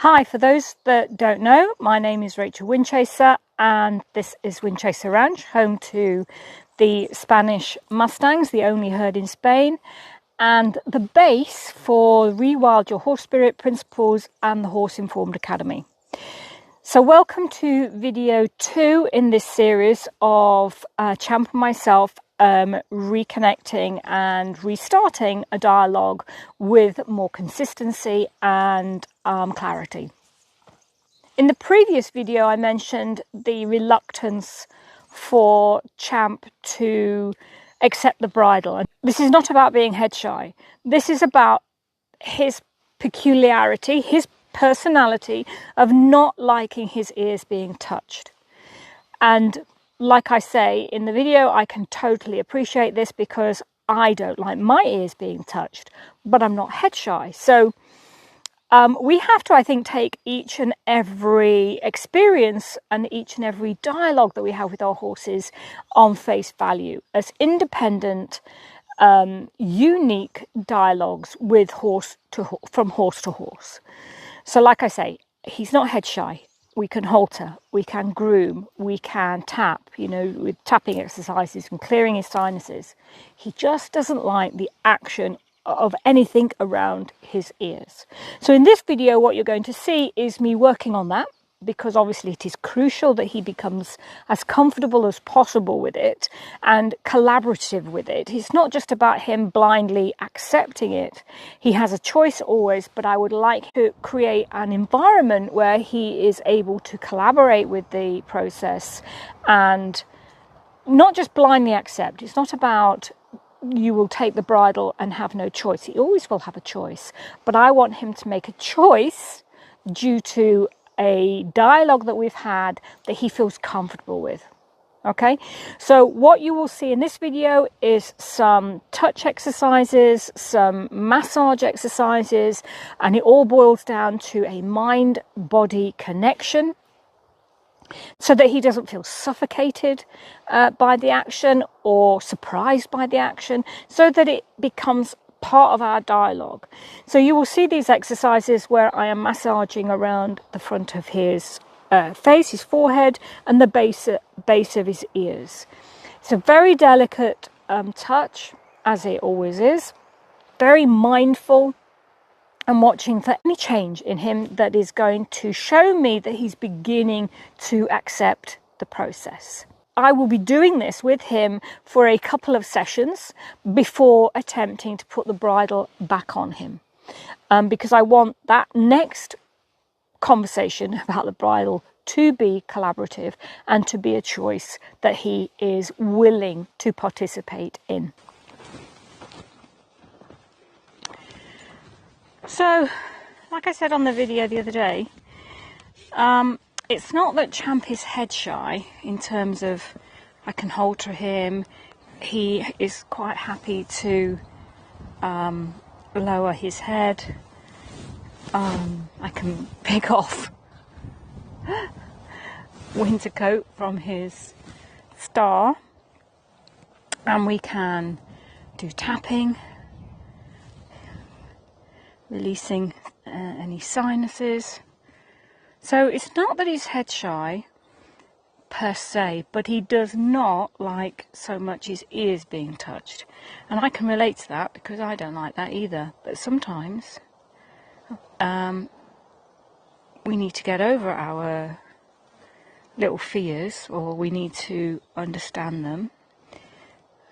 Hi, for those that don't know, my name is Rachel Winchaser and this is Winchaser Ranch, home to the Spanish Mustangs, the only herd in Spain, and the base for Rewild Your Horse Spirit Principles and the Horse Informed Academy. So welcome to video 2 in this series of Champ and myself reconnecting and restarting a dialogue with more consistency and clarity. In the previous video, I mentioned the reluctance for Champ to accept the bridle. And this is not about being head shy. This is about his peculiarity, his personality of not liking his ears being touched. And like I say in the video, I can totally appreciate this because I don't like my ears being touched, but I'm not head shy. So we have to, I think, take each and every experience and each and every dialogue that we have with our horses on face value as independent, unique dialogues with from horse to horse. So like I say, he's not head shy. We can halter, we can groom, we can tap, with tapping exercises and clearing his sinuses. He just doesn't like the action of anything around his ears. So in this video, what you're going to see is me working on that, because obviously it is crucial that he becomes as comfortable as possible with it and collaborative with it. It's not just about him blindly accepting it. He has a choice always, but I would like to create an environment where he is able to collaborate with the process and not just blindly accept. It's not about you will take the bridle and have no choice. He always will have a choice, but I want him to make a choice due to a dialogue that we've had that he feels comfortable with. Okay, so what you will see in this video is some touch exercises, some massage exercises, and it all boils down to a mind-body connection so that he doesn't feel suffocated by the action or surprised by the action, so that it becomes part of our dialogue. So you will see these exercises where I am massaging around the front of his face, his forehead, and the base of his ears. It's a very delicate touch, as it always is, very mindful, and watching for any change in him that is going to show me that he's beginning to accept the process. I will be doing this with him for a couple of sessions before attempting to put the bridle back on him, because I want that next conversation about the bridle to be collaborative and to be a choice that he is willing to participate in. So, like I said on the video the other day, it's not that Champ is head shy in terms of I can halter him. He is quite happy to lower his head. I can pick off winter coat from his star, and we can do tapping, releasing any sinuses. So it's not that he's head shy per se, but he does not like so much his ears being touched. And I can relate to that because I don't like that either. But sometimes we need to get over our little fears, or we need to understand them.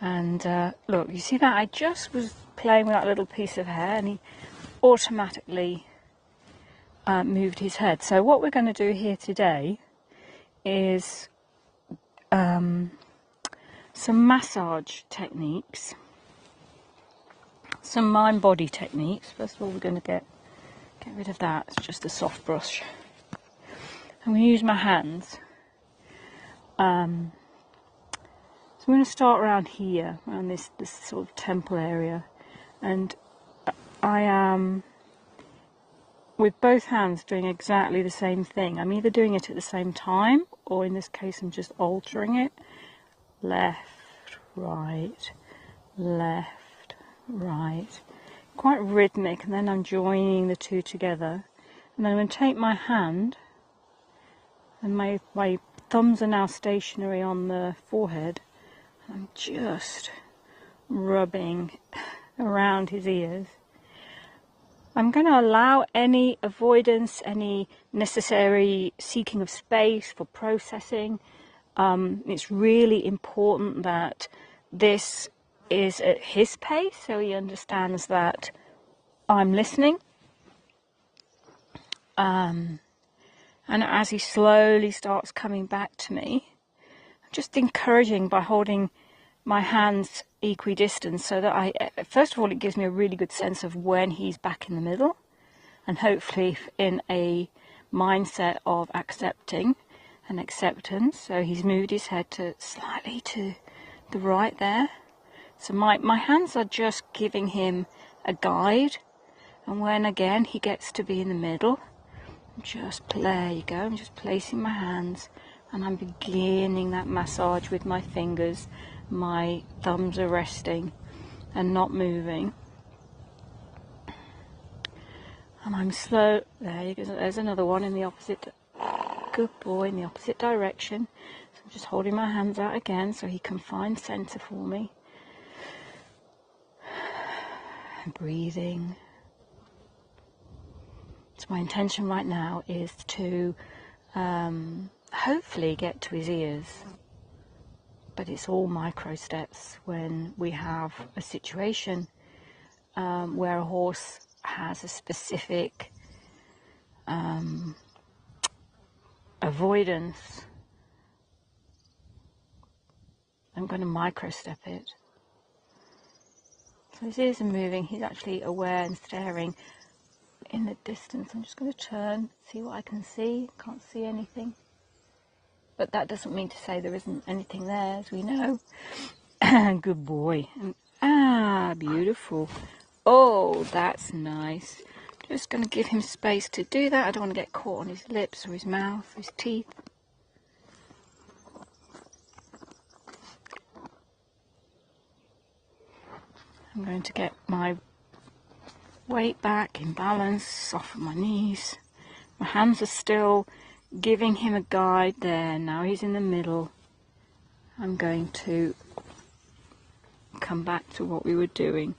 And look, you see that? I just was playing with that little piece of hair and he automatically moved his head. So what we're going to do here today is some massage techniques, some mind-body techniques. First of all, we're going to get rid of that. It's just a soft brush. I'm going to use my hands. So I'm going to start around here, around this sort of temple area, and I am with both hands doing exactly the same thing. I'm either doing it at the same time, or in this case I'm just altering it. Left, right, left, right. Quite rhythmic, and then I'm joining the two together. And then I'm going to take my hand, and my thumbs are now stationary on the forehead. I'm just rubbing around his ears. I'm going to allow any avoidance, any necessary seeking of space for processing. It's really important that this is at his pace, so he understands that I'm listening. And as he slowly starts coming back to me, I'm just encouraging by holding my hands equidistant, so that first of all, it gives me a really good sense of when he's back in the middle, and hopefully in a mindset of accepting and acceptance. So he's moved his head slightly to the right there. So my hands are just giving him a guide, and when again he gets to be in the middle, there you go, I'm just placing my hands and I'm beginning that massage with my fingers. My thumbs are resting and not moving. And I'm slow, there you go, there's another one in the opposite, good boy, in the opposite direction. So I'm just holding my hands out again so he can find center for me. And breathing. So my intention right now is to hopefully get to his ears. But it's all micro steps when we have a situation where a horse has a specific avoidance. I'm going to micro step it. So his ears are moving, he's actually aware and staring in the distance. I'm just going to turn, see what I can see. Can't see anything. But that doesn't mean to say there isn't anything there, as we know. Good boy. Beautiful. Oh, that's nice. Just going to give him space to do that. I don't want to get caught on his lips or his mouth, his teeth. I'm going to get my weight back in balance, soften my knees. My hands are still giving him a guide there. Now he's in the middle. I'm going to come back to what we were doing.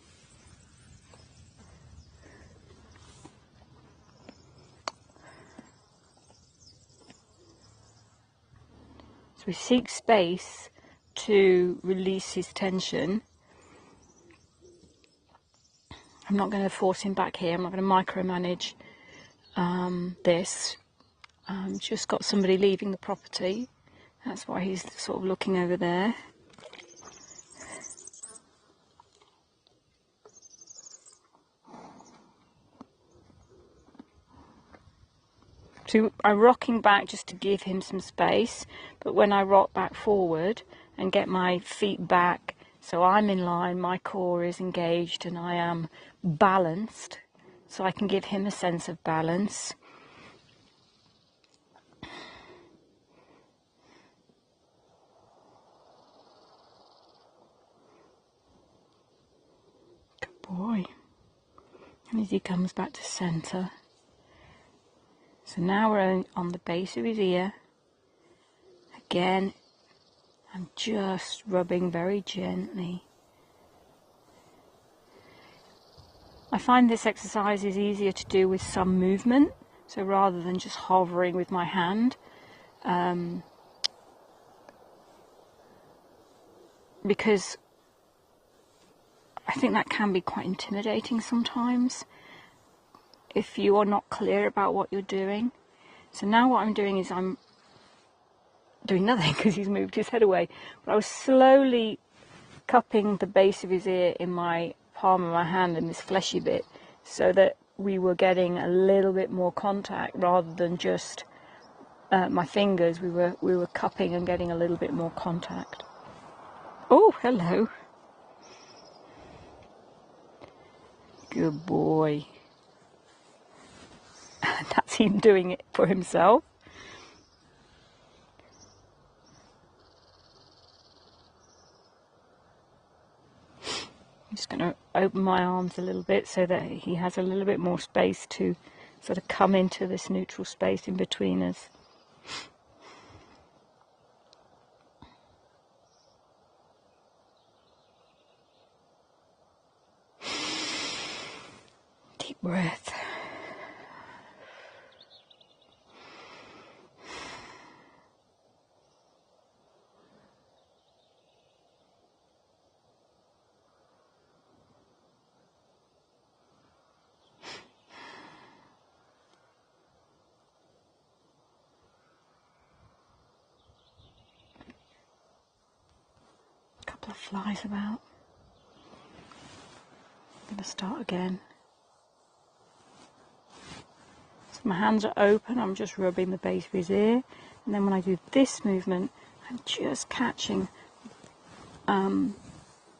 So we seek space to release his tension. I'm not going to force him back here. I'm not going to micromanage this. Just got somebody leaving the property. That's why he's sort of looking over there. So I'm rocking back just to give him some space, but when I rock back forward and get my feet back so I'm in line, my core is engaged and I am balanced, so I can give him a sense of balance. Good boy. And as he comes back to center. So now we're on the base of his ear. Again, I'm just rubbing very gently. I find this exercise is easier to do with some movement, so rather than just hovering with my hand, because I think that can be quite intimidating sometimes if you are not clear about what you're doing. So now what I'm doing is I'm doing nothing because he's moved his head away, but I was slowly cupping the base of his ear in my palm of my hand in this fleshy bit, so that we were getting a little bit more contact rather than just my fingers. We were cupping and getting a little bit more contact. Oh, hello. Good boy. That's him doing it for himself. I'm just going to open my arms a little bit so that he has a little bit more space to sort of come into this neutral space in between us. Deep breath. Couple of flies about. I'm going to start again. So my hands are open, I'm just rubbing the base of his ear, and then when I do this movement, I'm just catching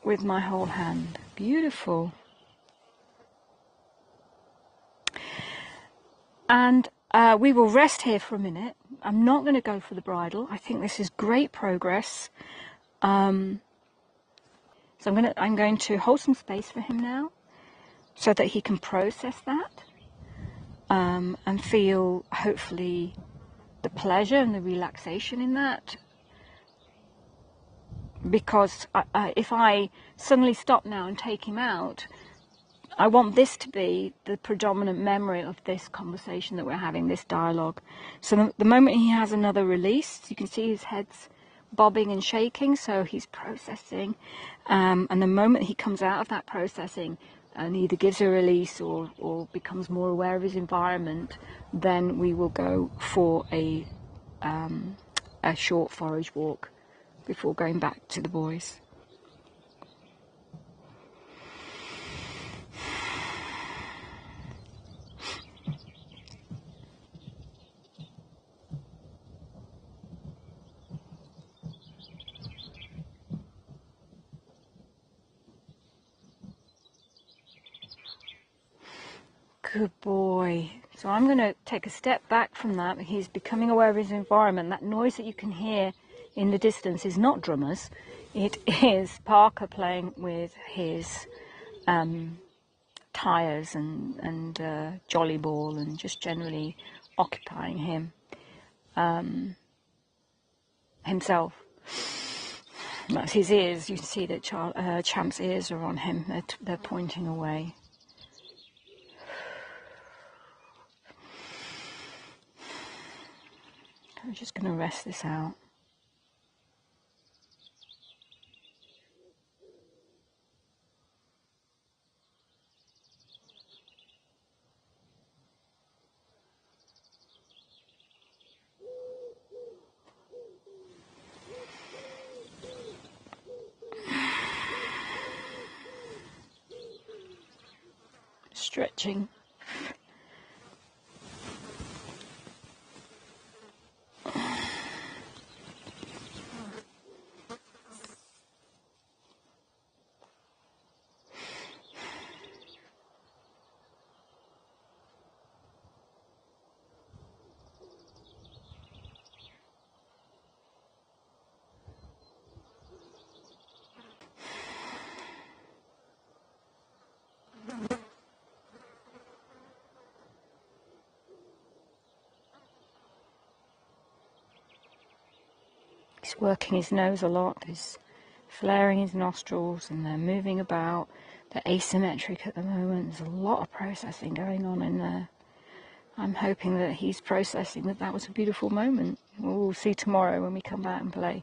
with my whole hand. Beautiful. And we will rest here for a minute. I'm not going to go for the bridle. I think this is great progress. So I'm going to hold some space for him now, so that he can process that and feel, hopefully, the pleasure and the relaxation in that. Because if I suddenly stop now and take him out, I want this to be the predominant memory of this conversation that we're having, this dialogue. So the moment he has another release, you can see his head's bobbing and shaking, so he's processing. And the moment he comes out of that processing and either gives a release or becomes more aware of his environment, then we will go for a short forage walk before going back to the boys. Good boy. So I'm going to take a step back from that. He's becoming aware of his environment. That noise that you can hear in the distance is not drummers. It is Parker playing with his tyres and jolly ball, and just generally occupying him himself. That's his ears. You can see that Champ's ears are on him. They're pointing away. I'm just going to rest this out. Stretching. He's working his nose a lot. He's flaring his nostrils, and they're moving about. They're asymmetric at the moment. There's a lot of processing going on in there. I'm hoping that he's processing that was a beautiful moment. We'll see tomorrow when we come back and play.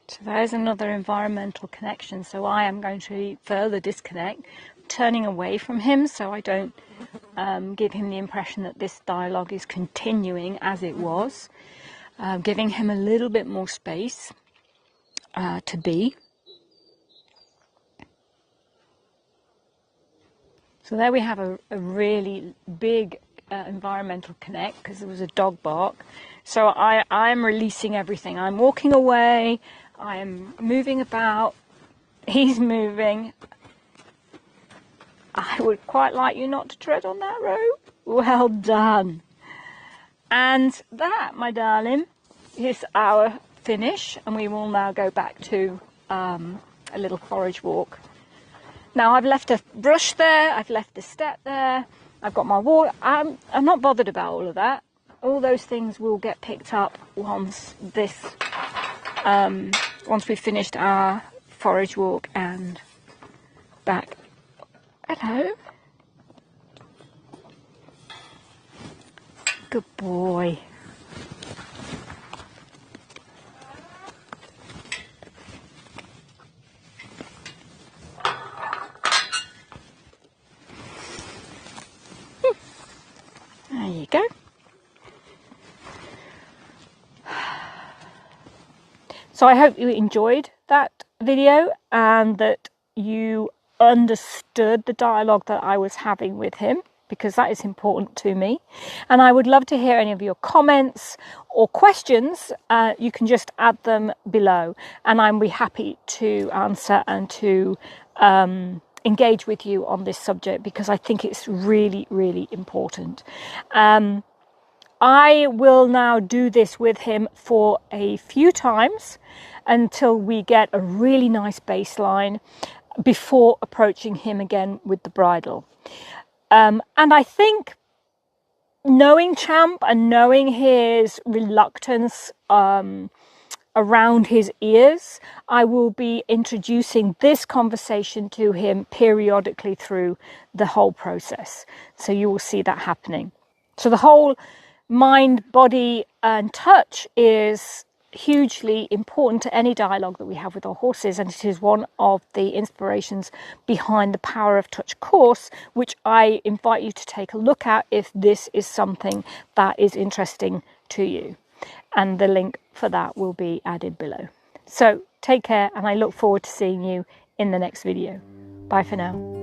So there's another environmental connection. So I am going to further disconnect, turning away from him so I don't give him the impression that this dialogue is continuing as it was, giving him a little bit more space to be. So there we have a really big environmental connect, because there was a dog bark. So I'm releasing everything. I'm walking away. I am moving about. He's moving. I would quite like you not to tread on that rope. Well done. And that, my darling, is our finish. And we will now go back to a little forage walk. Now I've left a brush there. I've left a step there. I've got my water. I'm not bothered about all of that. All those things will get picked up once once we've finished our forage walk and back. Hello. Good boy. There you go. So I hope you enjoyed that video and that you understood the dialogue that I was having with him, because that is important to me. And I would love to hear any of your comments or questions. You can just add them below and I'll be happy to answer and to engage with you on this subject, because I think it's really, really important. I will now do this with him for a few times until we get a really nice baseline before approaching him again with the bridle. And I think, knowing Champ and knowing his reluctance around his ears, I will be introducing this conversation to him periodically through the whole process. So you will see that happening. So the whole mind, body and touch is hugely important to any dialogue that we have with our horses, and it is one of the inspirations behind the Power of Touch course, which I invite you to take a look at if this is something that is interesting to you, and the link for that will be added below. So take care, and I look forward to seeing you in the next video. Bye for now.